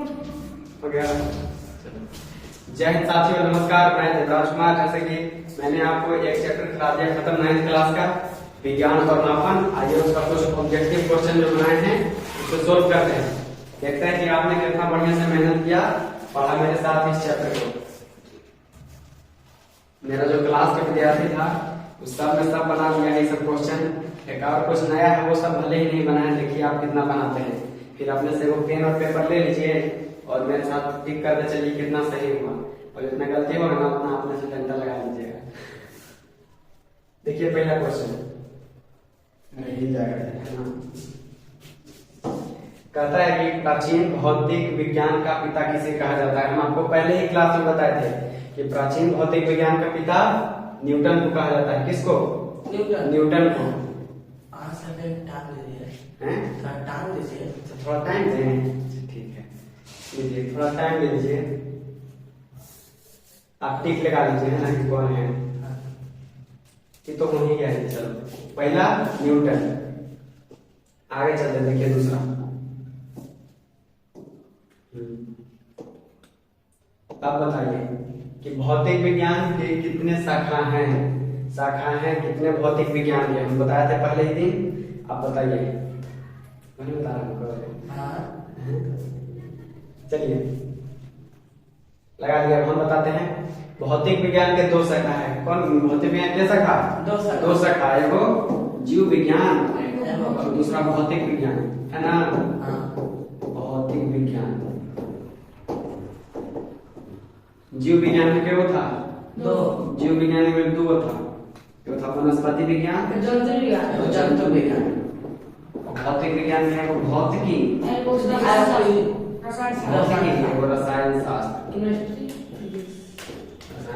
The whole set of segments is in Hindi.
हो गया। जय हिंद साथियों, नमस्कार। मैं देवराज कुमार। जैसे कि मैंने आपको एक चैप्टर करा दिया खत्म 9th क्लास का विज्ञान और मापन। आइए उसका कुछ ऑब्जेक्टिव क्वेश्चन जो बनाए हैं उसको सोल्व करते हैं। देखते हैं कि आपने कितना बढ़िया से मेहनत किया, पढ़ा मेरे साथ इस चैप्टर को। मेरा जो क्लास का विद्यार्थी था उस सब में सब बना दिया ये सब क्वेश्चन। एक और कुछ नया है वो सब भले ही नहीं बनाए, देखिए आप कितना बनाते हैं। फिर अपने से वो पेन और पेपर ले लीजिए और मेरे साथ टिक करते चलिए कितना सही हुआ, और जितना गलती होगा ना उतना अपने से घंटा लगा लीजिएगा। देखिए पहला क्वेश्चन नहीं जाएगा, कहता है कि प्राचीन भौतिक विज्ञान का पिता किसे कहा जाता है। हम आपको पहले ही क्लास में बताए थे कि प्राचीन भौतिक विज्ञान का पिता न्यूटन को कहा जाता है। किसको? न्यूटन को। टाइम दीजिए। थोड़ा टाइम दें, ठीक है, लीजिए थोड़ा टाइम ले लीजिए। आप टिक लगा लीजिए, है ना कि कौन है कि तो हो ही गया है। चलो पहला न्यूटन, आगे चलते देखिए दूसरा। अब बताइए कि भौतिक विज्ञान के कितने शाखा हैं? शाखा हैं कितने भौतिक विज्ञान के? हम बताए थे पहले ही दिन। आप बताइए, मैंने बता रहा हूँ। चलिए लगा दिया। हम बताते हैं भौतिक विज्ञान के दो शाखा है। कौन भौतिक विज्ञान के शाखा? दो शाखा। एगो जीव विज्ञान और दूसरा भौतिक विज्ञान, है ना? भौतिक विज्ञान। जीव विज्ञान में क्या था? दो। जीव विज्ञान में दो था। एक था वनस्पति विज्ञान, जंतु विज्ञान। भौतिक विज्ञान में है वो भौतिकी, रसायन शास्त्र, रसायन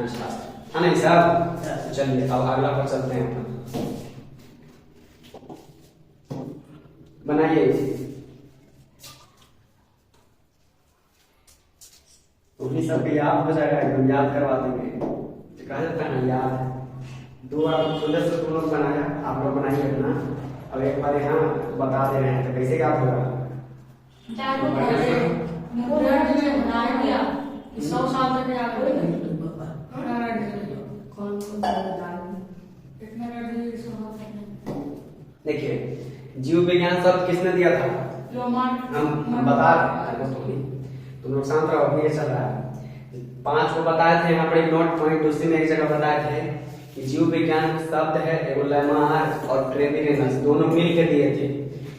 शास्त्र, है ना सब? चलिए अब अगला पर चलते हैं। बनाइए, उन्हीं सब के याद हो जाएगा, एकदम याद करवा देंगे। कहा जाता है ना याद। दो बार सुंदर से तुम लोग बनाया, आप लोग बनाइए अपना। अब एक बार यहाँ बता दे रहे हैं तो कैसे याद होगा? 100 साल तक याद होगा। देखिए जीव विज्ञान शब्द किसने दिया था? हम बता रहे हैं, तुम लोग शांत रहो, अभी ये चल रहा है। 5 को बताए थे यहाँ पर नोट पॉइंट, उसी में एक जगह बताए थे कि जीव विज्ञान शब्द है एगो लेमार और ट्रेविरेनस दोनों मिल के दिए थे।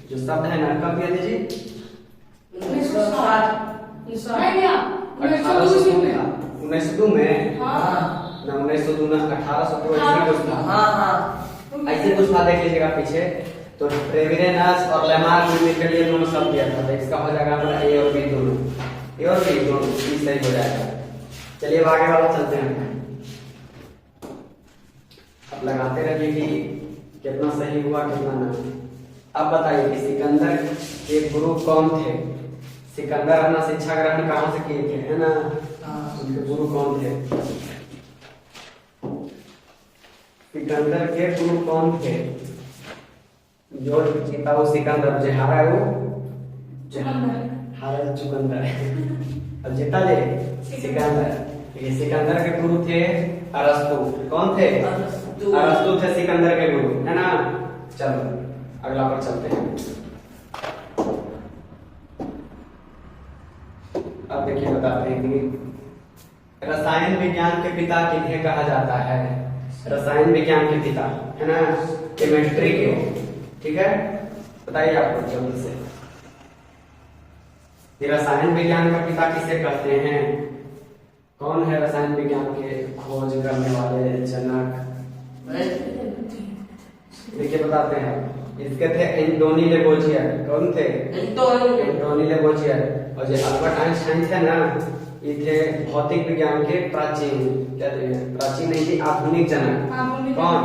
जो शब्द है ना कब दिया जी? 1902 में ना 1902 ना 1802 ऐसे कुछ था। देख लीजिएगा पीछे तो ट्रेविरेनस और लेमार मिल के लिए दोनों शब्द दिया था। तो इसका हो जाएगा हमारा ए और बी दोनों, ए और बी दोनों सही हो जाएगा। चलिए अब आगे वाला चलते हैं। अब लगाते रहिए कि कितना सही हुआ कितना नहीं। अब बताइए कि सिकंदर के गुरु कौन थे? सिकंदर अपना शिक्षा ग्रहण कहाँ से किए थे, है ना? उनके गुरु कौन थे? सिकंदर के गुरु कौन थे? जो जीता वो सिकंदर, जो हारा है वो हारा चुकंदर। अब जीता ले सिकंदर। ये सिकंदर के गुरु थे अरस्तु। कौन थे? अरस्तु थे सिकंदर के गुरु, है ना? चलो अगला पर चलते हैं। अब देखिए बताते हैं कि रसायन विज्ञान के पिता किन्हें कहा जाता है? रसायन विज्ञान के पिता, है ना? केमिस्ट्री के, ठीक है? बताइए आपको जल्दी से रसायन विज्ञान का पिता किसे कहते हैं? कौन है रसायन विज्ञान के खोज करने वाले जनक? देखिए बताते हैं। इसके थे एंटोनी लेबोजियर। कौन थे? एंटोनी लेबोजियर। और जो अल्बर्ट आइंस्टाइन थे ना, ये थे भौतिक विज्ञान के प्राचीन, क्या थे? प्राचीन नहीं थी, आधुनिक जनक। कौन?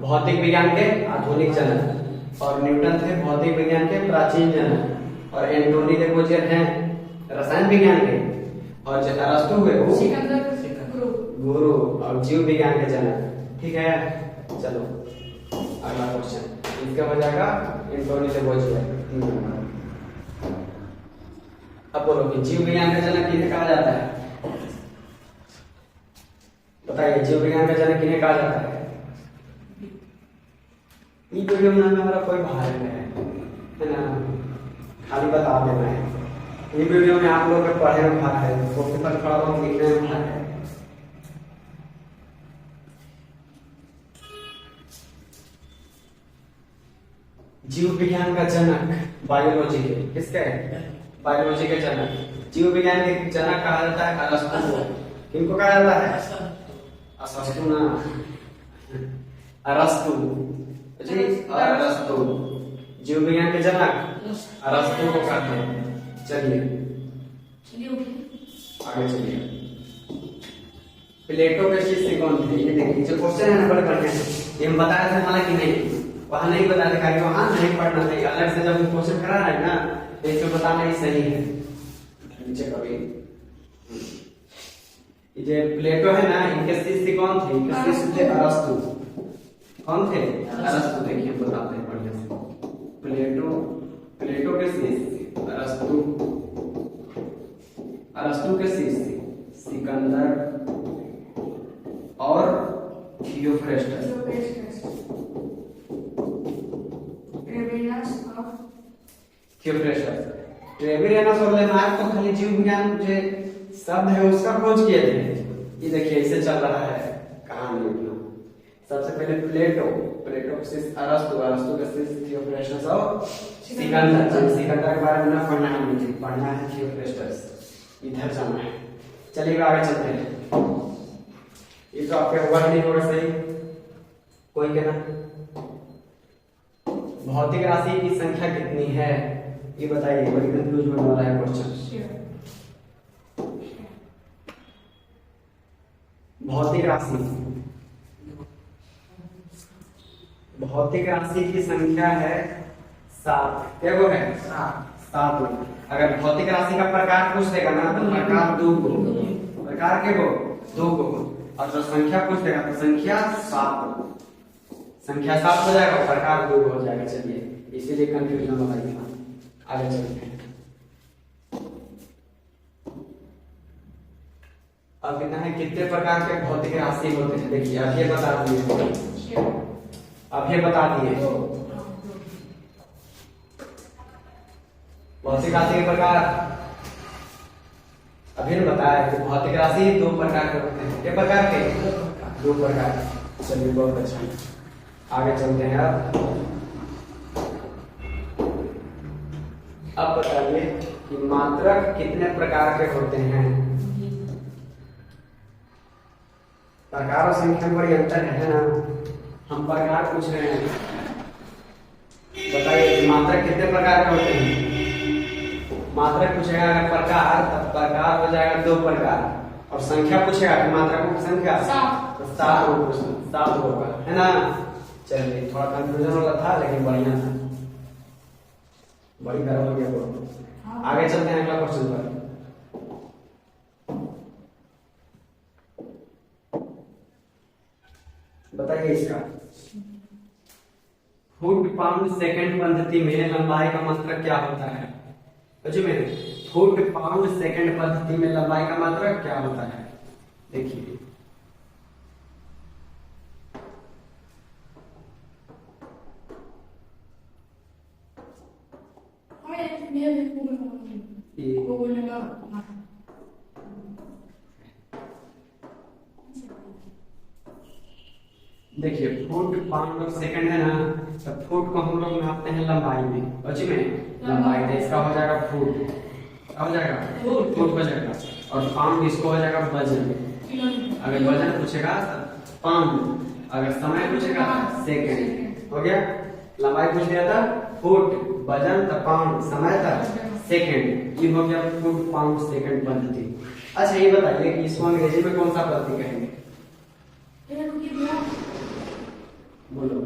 भौतिक विज्ञान के आधुनिक जनक। और न्यूटन थे भौतिक विज्ञान के प्राचीन जनक। और एंटोनी लेबोजियर हैं रसायन विज्ञान के। और जो अरस्तु हुए वो गुरु और जीव विज्ञान के जनक। ठीक है, चलो अगला क्वेश्चन इसका हो जाएगा एंटोनी लेबोजियर। अब बोलो कि जीव विज्ञान का जनक किन्हें कहा जाता है? बताइए, जीव विज्ञान का जनक किन्हें कहा जाता है? ई वीडियो में हमारा कोई भाग है ना, खाली बता देना है। ये वीडियो में आप लोग के पढ़े में भाग है, कॉपी पर खड़ा होकर लिखने में भाग है। जीव विज्ञान का जनक बायोलॉजी के किसके? बायोलॉजी के जनक। जीव विज्ञान के जनक कहा जाता है अरस्तु को। किनको कहा जाता है? अरस्तु ना, अरस्तु जी, अरस्तु जीव विज्ञान के जनक अरस्तु को कहते हैं। चलिए आगे चलिए। प्लेटो के शिष्य कौन थे? ये देखिए जो क्वेश्चन है ना बड़े बढ़िया है, ये हम बता रहे थे हालांकि नहीं, वहां नहीं बता दिखा, वहां नहीं पढ़ना चाहिए। अलग से जब क्वेश्चन करा रहा है ना तो इसको बताना ही सही है। नीचे कभी ये प्लेटो है ना, इनके शिष्य कौन थे? इनके शिष्य थे अरस्तु। कौन थे? अरस्तु। देखिए बताते हैं बढ़िया से। प्लेटो के शिष्य अरस्तु, अरस्तु के शिष्य सिकंदर और थियोफ्रेस्टस। ट्रेविलियनस और लेनार्ड तो खाली जीव विज्ञान जो शब्द है उसका खोज किए थे। ये देखिए ऐसे चल रहा है कहानी अपना। सबसे पहले प्लेटो के शिष्य अरस्तु, अरस्तु के शिष्य थियोफ्रेस्टस और सिकंदर। सिकंदर के बारे में ना पढ़ना है मुझे, पढ़ना है थियोफ्रेस्टस। इधर जाना है। चलिए आगे चलते हैं। ये तो आपके हुआ नहीं होगा सही, कोई कहना। भौतिक राशि की संख्या कितनी है ये बताइए, बड़ी कंफ्यूज होने वाला है क्वेश्चन। भौतिक राशि, भौतिक राशि की संख्या है 7। क्या वो है? 7। अगर भौतिक राशि का प्रकार पूछ देगा ना तो प्रकार 2 को, प्रकार के को 2 को, और जो संख्या पूछ देगा तो संख्या 7, संख्या 7 हो जाएगा, प्रकार 2 हो जाएगा। चलिए इसीलिए कंफ्यूजन होता है। आगे चलते हैं। अब कहना है कितने प्रकार के भौतिक राशि होते हैं। देखिए अब ये बता दिए, अब ये बता दिए भौतिक राशि के प्रकार। अभी बताया कि भौतिक राशि 2 प्रकार के होते हैं। कितने प्रकार के? 2 प्रकार। चलिए बहुत अच्छा, आगे चलते हैं। अब बताइए कि मात्रक कितने प्रकार के होते हैं। प्रकार और संख्या में बड़ी अंतर है ना, हम प्रकार पूछ रहे हैं। बताइए मात्रक कितने प्रकार के होते हैं। मात्रक पूछेगा अगर प्रकार, तब प्रकार हो जाएगा 2 प्रकार, और संख्या पूछेगा कि मात्रकों की संख्या 7 होगा, है ना। चलिए थोड़ा कंफ्यूजन वाला था लेकिन बढ़िया था, बड़ी गर्व हो गया बहुत। आगे चलते हैं अगला क्वेश्चन पर। बताइए इसका फुट पाउंड सेकंड पद्धति में लंबाई का मात्रक क्या होता है? फुट पाउंड सेकंड पद्धति में लंबाई का मात्रक क्या होता है? देखिए देखिए फुट पाउंड और सेकंड है ना, तो फुट को हम लोग नापते हैं लंबाई में। बच्चे में लंबाई है, इसका हो जाएगा फुट, क्या हो जाएगा? फुट हो जाएगा। और पाउंड इसको हो जाएगा वजन। अगर वजन पूछेगा तो पाउंड, अगर समय पूछेगा सेकंड। हो गया, लंबाई पूछ दिया था फुट, वजन था पाउंड, समय था सेकंड। ये हो गया फुट पाउंड सेकंड पद्धति। अच्छा ये बताइए कि इसको अंग्रेजी में कौन सा पद्धति कहेंगे? बोलो,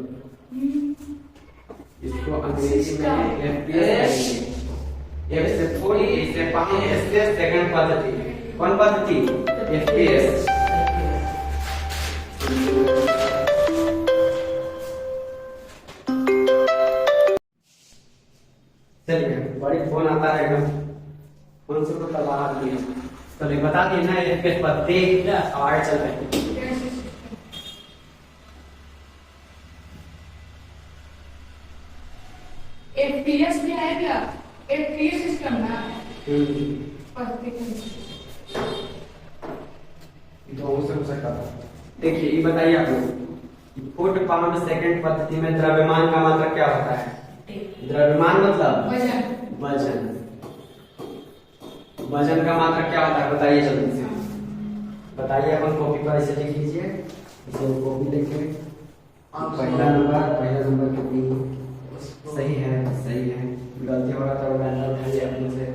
इसको अंग्रेजी में एफपीएस कहेंगे। एफ से फुट, ए से पाउंड, एस से सेकंड पद्धति। कौन पद्धति? एफपीएस। चलिए बड़ी फोन आता है एकदम, आंसर को तबाह दिए तो नहीं बता दिए ना ये के पत्ते और चल रहे FPS भी है क्या? FPS सिस्टम ना तो उसे हो सकता था। देखिए ये बताइए आप लोग फुट पाउंड सेकंड पद्धति में द्रव्यमान का मात्रक क्या होता है? द्रव्यमान मतलब वजन। वजन। वजन का मात्रक क्या होता है बताइए जल्दी से बताइए। अपन कॉपी पर ऐसे लिख लीजिए इसे कॉपी लिखे पहला नंबर कितनी सही है गलती होगा तो बैंडल उठाइए अपने से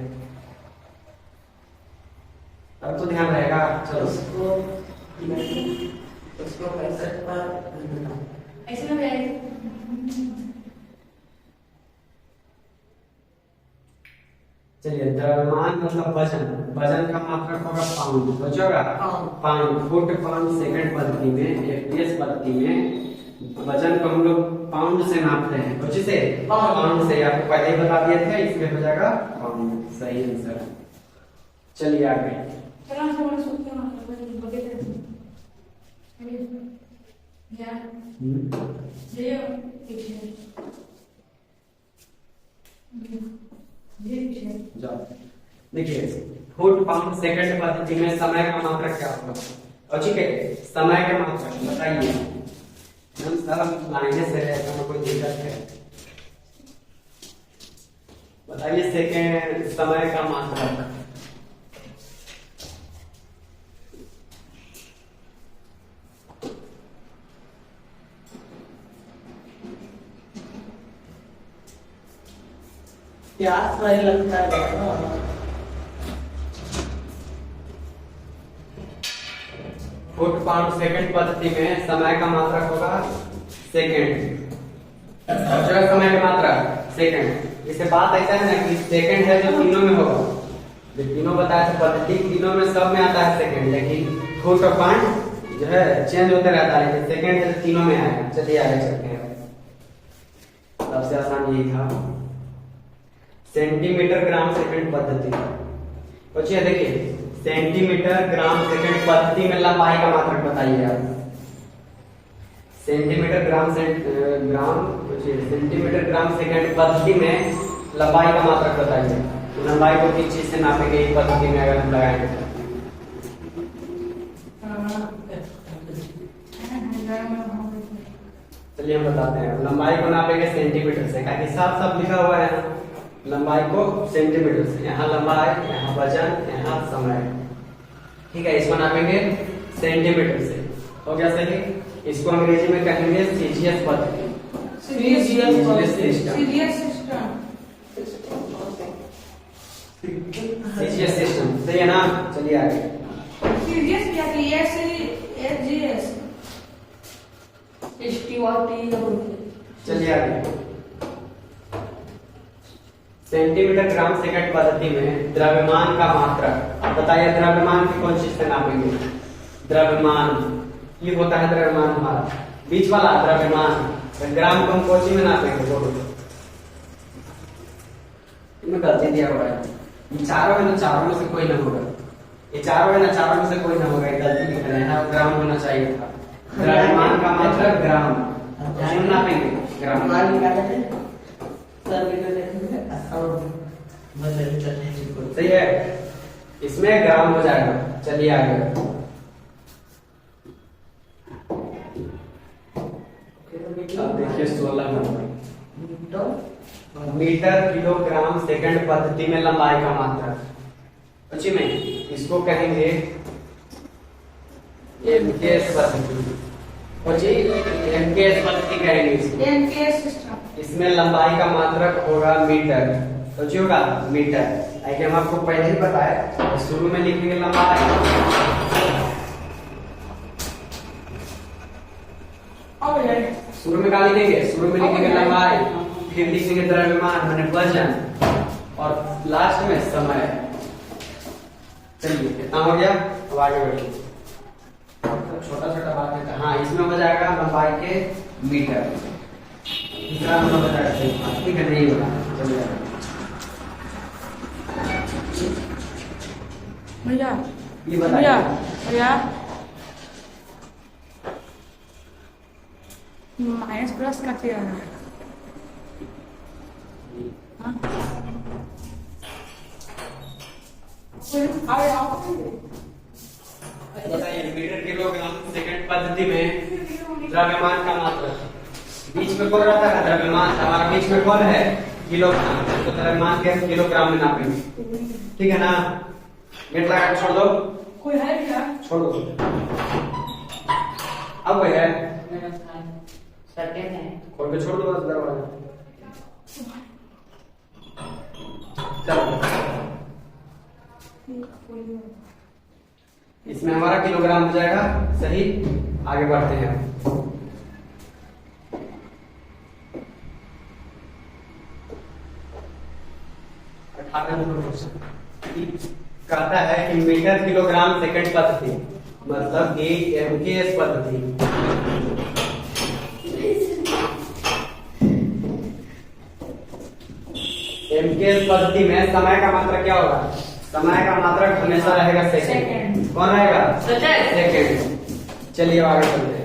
अब तो ध्यान रहेगा। चलो उसको 65 पर ऐसे में भी चलिए द्रव्यमान मतलब वजन का मात्रक होगा पाउंड बचोगा पाउंड फुट पाउंड सेकंड पद्धति में एफपीएस पद्धति में वजन को हम लोग पाउंड से नापते हैं कुछ से पाउंड से आपको पहले ही बता दिए थे इसमें हो जाएगा पाउंड सही आंसर। चलिए आगे चलो हम सोचते हैं बगे या ये जाओ देखिए फुट पाउंड सेकंड पद्धति में समय का मात्रक क्या होगा और ठीक है समय का मात्रक बताइए हम सब लाइने से रहते हैं कोई दिक्कत है बताइए सेकंड समय का मात्रक प्यास नहीं लगता है फुट पाउंड सेकंड पद्धति में समय का मात्रक होगा सेकंड समय का मात्रक सेकंड। इससे बात ऐसा है ना कि सेकंड है जो तीनों में होगा जो तीनों बताया था पद्धति तीनों में सब में आता है सेकंड लेकिन फुट और पाउंड जो है चेंज होते रहता है लेकिन सेकंड है जो तीनों में आएगा। चलिए आगे चलते हैं सबसे आसान यही था सेंटीमीटर ग्राम सेकंड पद्धति बच्चे देखिए सेंटीमीटर ग्राम सेकंड पद्धति में लंबाई का मात्रक बताइए आप। सेंटीमीटर ग्राम सेकंड पद्धति में लंबाई का मात्रक बताइए। लंबाई को किस चीज से नापेंगे इस पद्धति में अगर हम लगाएंगे चलिए हम बताते हैं लंबाई को नापेंगे सेंटीमीटर से क्योंकि साफ साफ लिखा हुआ है लंबाई को सेंटीमीटर से यहाँ लंबाई यहाँ वजन यहाँ समय ठीक है इसको नापेंगे सेंटीमीटर से हो गया सही। इसको अंग्रेजी में कहेंगे सीजीएस पद्धति सीजीएस सिस्टम सही है ना। चलिए आगे चलिए आगे सेंटीमीटर ग्राम सेकंड पद्धति में द्रव्यमान का मात्रक बताइए। द्रव्यमान की कौन चीज से नापेंगे? द्रव्यमान ये होता है द्रव्यमान हमारा बीच वाला द्रव्यमान ग्राम को हम कोची में नापेंगे बोलो इनमें गलती दिया हुआ है ये चारों है ना चारों में से कोई ना होगा ये चारों है ना चारों में से कोई ना होगा गलती लिख रहे हैं ग्राम होना चाहिए था। द्रव्यमान का मात्रक ग्राम नापेंगे ग्राम सही है इसमें ग्राम हो जाएगा। चलिए आगे देखिए 16 नंबर मीटर किलोग्राम सेकंड पद्धति में लंबाई का मात्रक अच्छी में इसको कहेंगे एमकेएस पद्धति एमकेएस पद्धति कहेंगे इसको। इसमें लंबाई का मात्रक होगा मीटर सोचिए होगा मीटर ऐसे हम आपको पहले ही बताया शुरू में लिखेंगे लंबाई शुरू में क्या लिखेंगे शुरू में लिखेंगे लंबाई फिर लिखेंगे द्रव्यमान माने वजन और लास्ट में समय। चलिए कितना हो गया अब आगे बढ़िए छोटा छोटा बात है हाँ इसमें हो जाएगा लंबाई के मीटर दूसरा नंबर हो जाएगा ठीक है नहीं होगा। चलिए भैया ये भैया बताइए। भैया माइनस प्लस कैसे आ रहा है? हाँ? बताइए मीटर किलोग्राम सेकंड पद्धति में द्रव्यमान का मात्रक, बीच में कौन रहता है? द्रव्यमान। हमारा बीच में कौन है? किलोग्राम। तो द्रव्यमान के हम किलोग्राम में नापेंगे, ठीक है ना? मिनट लगा छोड़ दो, कोई है क्या? छोड़ दो। अब कोई है? सेकंड है। खोल के छोड़ दो बस दरवाजा। चलो इसमें हमारा किलोग्राम हो जाएगा, सही। आगे बढ़ते हैं। कहता है कि मीटर किलोग्राम सेकंड पद्धति, मतलब कि एमकेएस पद्धति। एमकेएस पद्धति में समय का मात्रक क्या होगा? समय का मात्रक हमेशा रहेगा सेकंड। कौन रहेगा? सेकंड। चलिए आगे चलते हैं।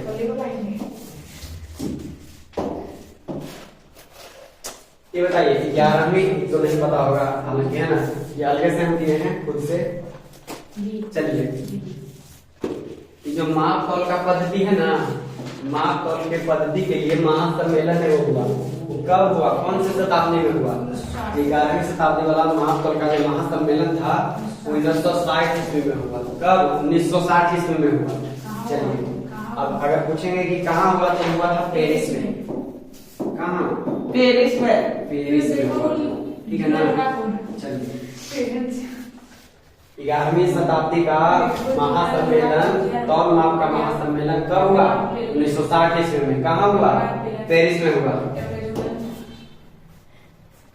ये बताइए 11वीं तो नहीं पता होगा, हालांकि है ना, ये अलग से हम दिए हैं खुद से। चलिए ये जो माप तौल का पद्धति है ना, माप तौल के पद्धति के लिए महासम्मेलन है वो हुआ। कब हुआ? कौन से शताब्दी में हुआ? 11वीं शताब्दी वाला माप तौल का जो महासम्मेलन था वो 1960 ईस्वी में हुआ। कब? 1960 ईस्वी में हुआ। चलिए अब अगर पूछेंगे कि कहाँ हुआ, तो हुआ था पेरिस में। कहाँ? पेरिस में। पेरिस में हुआ, ठीक है ना? चलिए 11वीं शताब्दी का महासम्मेलन, तौल माप का महासम्मेलन कब हुआ? 1960 ईस्वी में। कहाँ हुआ? पेरिस में हुआ।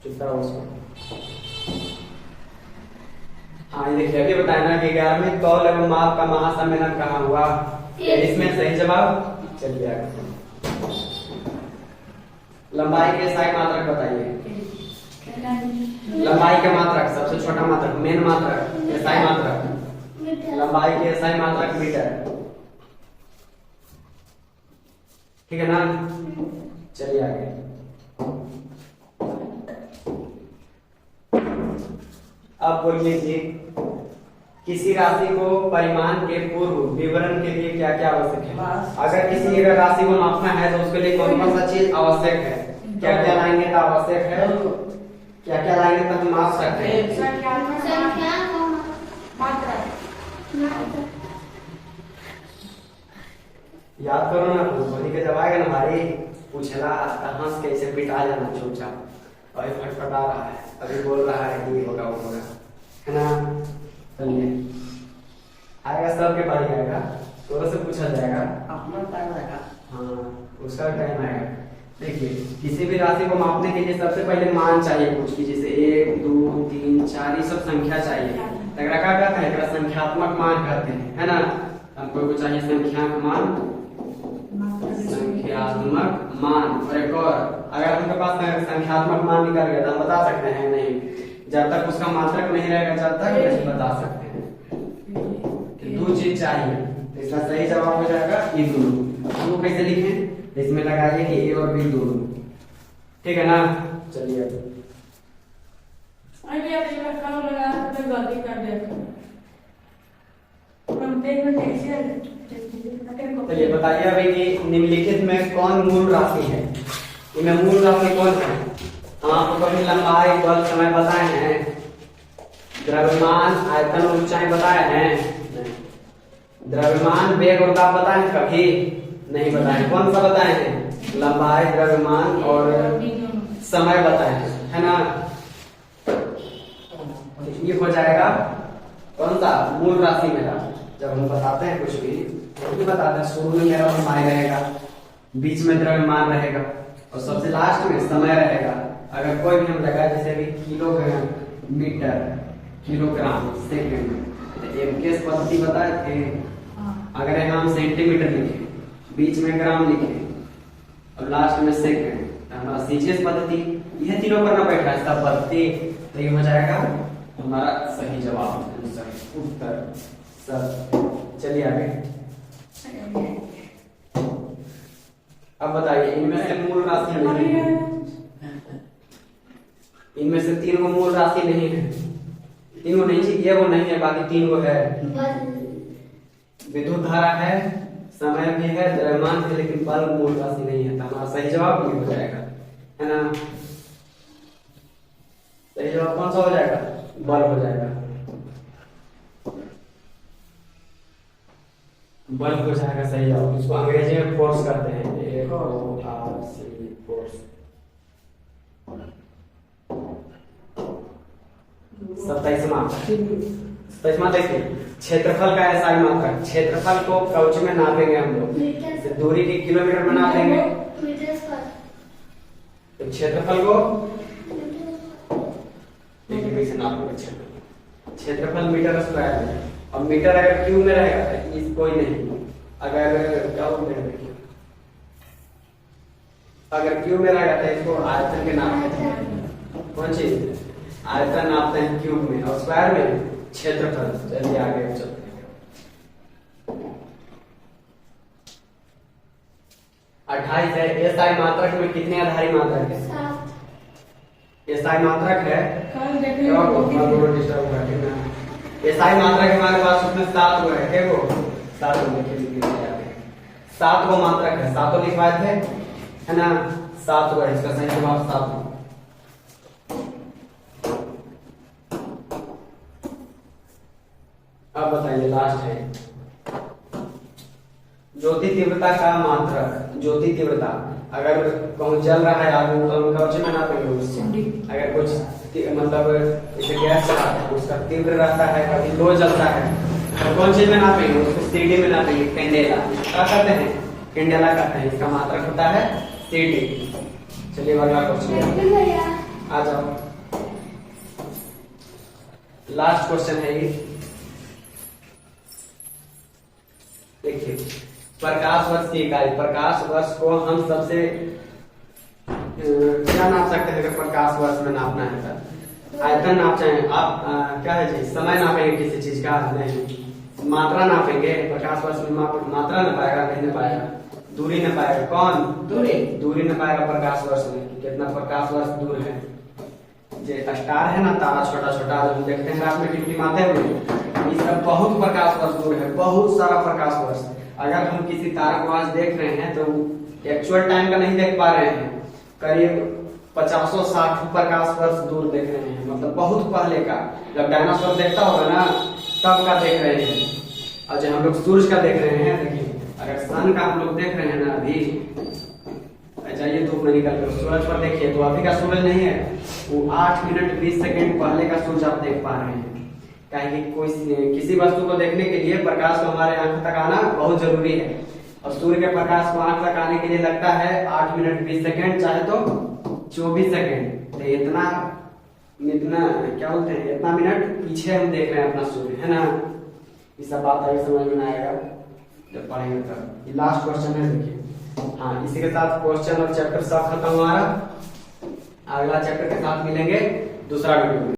चुप रहो उसको। हाँ ये देखिए अभी बताया ना कि 11वीं तौल एवं माप का महासम्मेलन कहाँ हुआ? पेरिस में। सही जवाब। चलिए आगे। लंबाई के SI मात्रक बताइए। लंबाई के मात्रक, सबसे छोटा मात्रक, मेन मात्रक, SI मात्रक। लंबाई के SI मात्रक मीटर, ठीक है ना? चलिए आगे। अब बोलिए जी, किसी राशि को परिमाण के पूर्व विवरण के लिए क्या क्या आवश्यक है? अगर किसी अगर राशि को मापना है तो उसके लिए कौन कौन सा चीज आवश्यक है? क्या क्या लाएंगे तो आवश्यक है? क्या क्या लाएंगे तो हम माप सकते हैं? याद करो ना, वही के जब आएगा ना भाई पूछला कहाँ से कैसे पिटा जाना चुपचाप। अभी फटफटा रहा है, अभी बोल रहा है कि होगा वो होगा, है ना? चलिए आएगा, सबके बारी आएगा, थोड़ा से पूछा जाएगा। अपना टाइम रहेगा। हाँ उसका टाइम आएगा। देखिए किसी भी राशि को मापने के लिए सबसे पहले मान चाहिए कुछ की, जैसे 1 2 3 4 ये सब संख्या चाहिए। तगड़ा क्या कहते हैं? एकरा संख्यात्मक मान कहते हैं, है ना? हमको को चाहिए संख्यात्मक मान, संख्यात्मक मान। और एक और, अगर आपके पास संख्यात्मक मान निकल गया तो हम बता सकते हैं? नहीं, जब तक उसका मात्रक नहीं रहेगा जब तक नहीं बता सकते हैं। दो चीज चाहिए, तो इसका सही जवाब हो जाएगा ये दोनों। वो कैसे लिखें? इसमें लगाइए कि ए और बी दोनों, ठीक है ना? चलिए गलती कर चलिए बताइए अभी कि निम्नलिखित में कौन मूल राशि है? इनमें मूल राशि कौन है? हाँ तो कभी लंबाई, बल, समय बताए हैं, द्रव्यमान, आयतन, ऊंचाई बताए हैं? द्रव्यमान, वेग और दाब बताए हैं? कभी नहीं बताए। कौन सा बताए हैं? लंबाई, द्रव्यमान और समय बताए हैं, है ना? ये हो जाएगा कौन सा? मूल राशि मेरा। जब हम बताते हैं कुछ भी तो बताते हैं, शुरू में मेरा समय रहेगा, बीच में द्रव्यमान रहेगा और सबसे लास्ट में समय रहेगा। अगर कोई भी हम लगाए जैसे भी किलोग्राम, मीटर, किलोग्राम, सेकंड, तो एमकेएस पद्धति बताए थे। अगर यहाँ हम सेंटीमीटर लिखे, बीच में ग्राम लिखे और लास्ट में सेकंड, तो हमारा सीजीएस पद्धति, यह तीनों करना बैठा है सब पद्धति, तो ये हो जाएगा हमारा सही जवाब, उत्तर। सब। चलिए आगे। अब बताइए इनमें से मूल राशि नहीं है, इनमें से 3 को मूल राशि नहीं है, 3 को नहीं चाहिए, ये वो नहीं है, बाकी 3 को है। विद्युत धारा है, समय भी है, द्रव्यमान है, लेकिन बल मूल राशि नहीं है। तो हमारा सही जवाब ये हो जाएगा, है ना। सही जवाब कौन सा हो जाएगा? बल हो जाएगा, बल हो जाएगा सही जवाब। इसको अंग्रेजी में फोर्स करते हैं, FORCE, फोर्स। 27वां देखिए, क्षेत्रफल का SI मात्रक। क्षेत्रफल को काउच में नापेंगे हम लोग, दूरी की किलोमीटर में नापेंगे, तो क्षेत्रफल को से नापेंगे। क्षेत्रफल मीटर स्क्वायर में, अब मीटर अगर क्यूब में रहेगा तो इस कोई नहीं, अगर क्या बोलते हैं देखिए, अगर क्यूब में रहेगा तो इसको आयतन के नापते हैं। कौन चीज? आयतन नापते हैं क्यूब में, और स्क्वायर में क्षेत्रफल। चलिए आगे चलते हैं। 28 है, SI मात्रक में कितने आधारी मात्रक है? 7। SI मात्रक है, SI मात्रक हमारे पास उसमें 7 गो है, क्या गो? 7 गो लिख 7 गो मात्रक है, 7 लिखवाए थे, है ना। 7 गो है, इसका सही जवाब 7। अब बताइए लास्ट है, ज्योति तीव्रता का मात्रक। ज्योति तीव्रता, अगर कहूँ जल रहा है आदमी तो हम कवच में नापेंगे उससे। अगर कुछ मतलब जैसे गैस उसका तीव्र रहता है, कभी लो जलता है, तो कौन चीज में नापेंगे? उसको CD में नापेंगे, कैंडेला। क्या कहते हैं? कैंडेला कहते हैं, इसका मात्रक होता है CD। चलिए अगला क्वेश्चन आ जाओ, लास्ट क्वेश्चन है ये। देखिए, प्रकाश वर्ष की इकाई। प्रकाश वर्ष को हम सबसे क्या नाप सकते हैं? अगर प्रकाश वर्ष में नापना है तो आयतन नाप चाहे आप, क्या है जी, समय नापेंगे किसी चीज का नहीं, मात्रा नापेंगे। प्रकाश वर्ष में मात्रा न पाएगा, नहीं न पाएगा, दूरी न पाएगा। कौन? दूरी न पाएगा प्रकाश वर्ष में, कितना प्रकाश वर्ष दूर है। जे स्टार है ना, तारा छोटा छोटा जो हम देखते हैं रात में टिमटिमाते हुए, ये सब बहुत प्रकाश वर्ष दूर है, बहुत सारा प्रकाश वर्ष। अगर हम किसी तारा को आज देख रहे हैं तो एक्चुअल टाइम का नहीं देख पा रहे हैं, करीब 50-60 प्रकाश वर्ष दूर देख रहे हैं, मतलब बहुत पहले का। जब डायनासोर देखता होगा ना, तब का देख रहे हैं। और जब हम लोग सूरज का देख रहे हैं, देखिए अगर सन का हम लोग देख रहे हैं ना, अभी जाइए धूप में निकल कर सूरज पर देखिए, तो अभी का सूरज नहीं है, वो 8 मिनट 20 सेकेंड पहले का सूरज आप देख पा रहे हैं। कहीं कोई किसी वस्तु को देखने के लिए प्रकाश को हमारे आंख तक आना बहुत जरूरी है, और सूर्य के प्रकाश को आंख तक आने के लिए लगता है 8 मिनट 20 सेकेंड, चाहे तो 24 सेकेंड। तो इतना क्या बोलते हैं, इतना मिनट पीछे हम देख रहे हैं अपना सूर्य, है ना। ये सब बात अभी समझ में आएगा जब पढ़ेंगे तब। ये लास्ट क्वेश्चन है, देखिए। हाँ, इसी के साथ क्वेश्चन और चैप्टर सब खत्म हमारा। अगला चैप्टर के साथ मिलेंगे दूसरा वीडियो में।